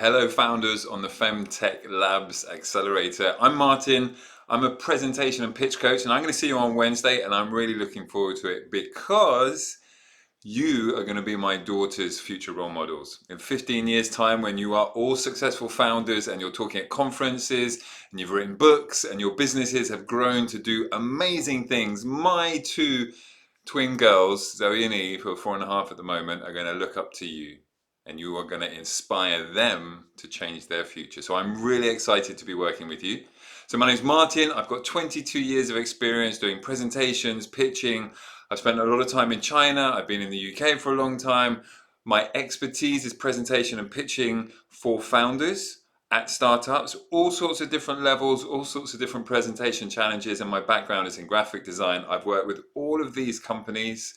Hello founders on the FemTechLAB Accelerator. I'm Martin. I'm a presentation and pitch coach, and I'm going to see you on Wednesday, and I'm really looking forward to it because you are going to be my daughter's future role models. In 15 years' time, when you are all successful founders and you're talking at conferences and you've written books and your businesses have grown to do amazing things, my two twin girls, Zoe and Eve, who are 4.5 at the moment, are going to look up to you and you are going to inspire them to change their future. So I'm really excited to be working with you. So my name's Martin. I've got 22 years of experience doing presentations, pitching. I've spent a lot of time in China. I've been in the UK for a long time. My expertise is presentation and pitching for founders at startups, all sorts of different levels, all sorts of different presentation challenges, and my background is in graphic design. I've worked with all of these companies,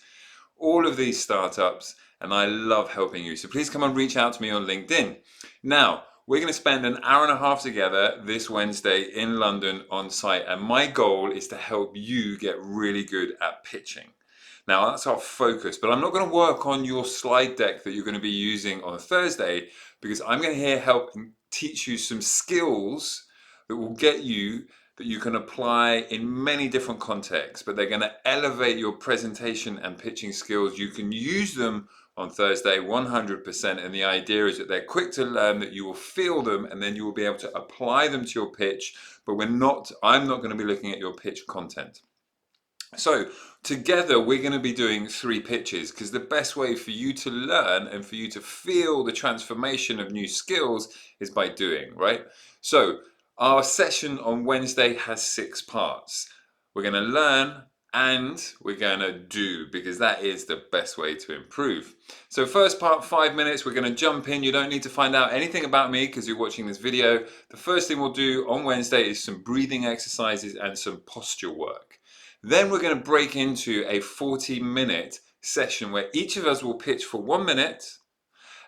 all of these startups, and I love helping you. So please come and reach out to me on LinkedIn. Now, we're going to spend an hour and a half together this Wednesday in London on site, and my goal is to help you get really good at pitching. Now, that's our focus, but I'm not going to work on your slide deck that you're going to be using on Thursday, because I'm going to help and teach you some skills that will get you that you can apply in many different contexts, but they're going to elevate your presentation and pitching skills. You can use them on Thursday 100%, and the idea is that they're quick to learn, that you will feel them, and then you will be able to apply them to your pitch, but I'm not going to be looking at your pitch content. So together we're going to be doing 3 pitches, because the best way for you to learn and for you to feel the transformation of new skills is by doing, right? So our session on Wednesday has 6 parts. We're going to learn and we're going to do, because that is the best way to improve. So first part, 5 minutes, we're going to jump in. You don't need to find out anything about me because you're watching this video. The first thing we'll do on Wednesday is some breathing exercises and some posture work. Then we're going to break into a 40-minute session where each of us will pitch for 1 minute,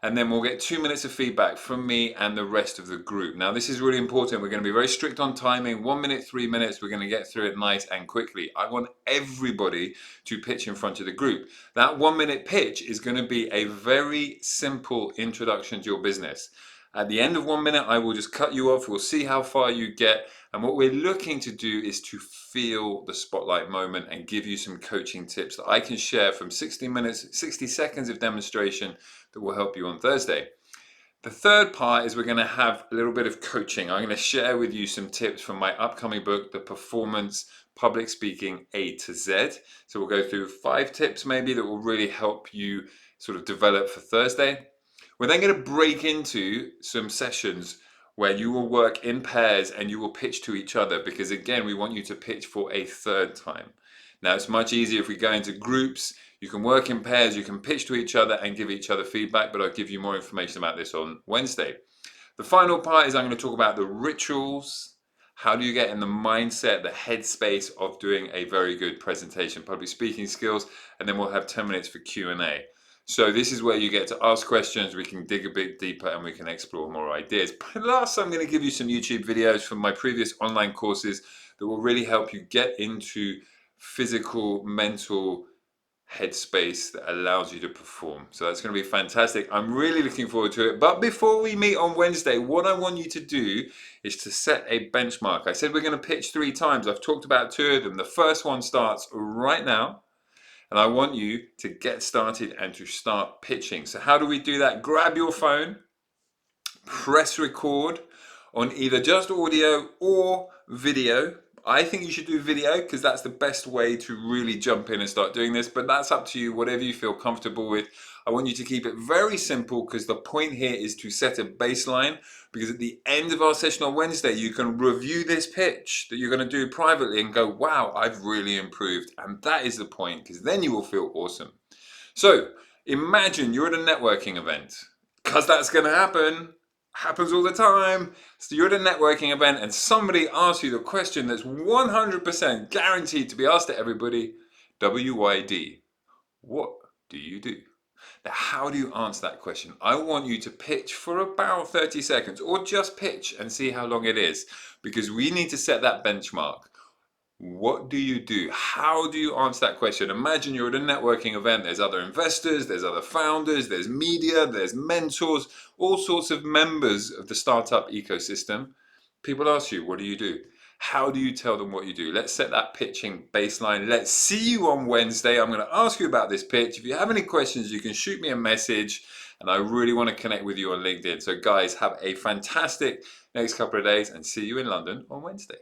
and then we'll get 2 minutes of feedback from me and the rest of the group. Now, this is really important. We're going to be very strict on timing. 1 minute, 3 minutes. We're going to get through it nice and quickly. I want everybody to pitch in front of the group. That 1 minute pitch is going to be a very simple introduction to your business. At the end of 1 minute, I will just cut you off. We'll see how far you get. And what we're looking to do is to feel the spotlight moment and give you some coaching tips that I can share from 60 minutes, 60 seconds of demonstration that will help you on Thursday. The third part is we're going to have a little bit of coaching. I'm going to share with you some tips from my upcoming book, The Performance Public Speaking A to Z. So we'll go through 5 tips maybe that will really help you sort of develop for Thursday. We're then going to break into some sessions where you will work in pairs and you will pitch to each other, because again, we want you to pitch for a 3rd time. Now, it's much easier if we go into groups. You can work in pairs, you can pitch to each other and give each other feedback, but I'll give you more information about this on Wednesday. The final part is I'm going to talk about the rituals. How do you get in the mindset, the headspace of doing a very good presentation, public speaking skills, and then we'll have 10 minutes for Q&A. So this is where you get to ask questions, we can dig a bit deeper and we can explore more ideas. But last, I'm going to give you some YouTube videos from my previous online courses that will really help you get into physical, mental headspace that allows you to perform. So that's going to be fantastic. I'm really looking forward to it. But before we meet on Wednesday, what I want you to do is to set a benchmark. I said we're going to pitch 3 times. I've talked about 2 of them. The first one starts right now. And I want you to get started and to start pitching. So how do we do that? Grab your phone, press record on either just audio or video. I think you should do video because that's the best way to really jump in and start doing this, but that's up to you, whatever you feel comfortable with. I want you to keep it very simple because the point here is to set a baseline, because at the end of our session on Wednesday, you can review this pitch that you're going to do privately and go, wow, I've really improved. And that is the point, because then you will feel awesome. So imagine you're at a networking event, because that's going to happen. Happens all the time. So you're at a networking event and somebody asks you the question that's 100% guaranteed to be asked to everybody: WYD, what do you do? Now, how do you answer that question? I want you to pitch for about 30 seconds, or just pitch and see how long it is, because we need to set that benchmark. What do you do? How do you answer that question? Imagine you're at a networking event. There's other investors, there's other founders, there's media, there's mentors, all sorts of members of the startup ecosystem. People ask you, what do you do? How do you tell them what you do? Let's set that pitching baseline. Let's see you on Wednesday. I'm going to ask you about this pitch. If you have any questions, you can shoot me a message, and I really want to connect with you on LinkedIn. So guys, have a fantastic next couple of days and see you in London on Wednesday.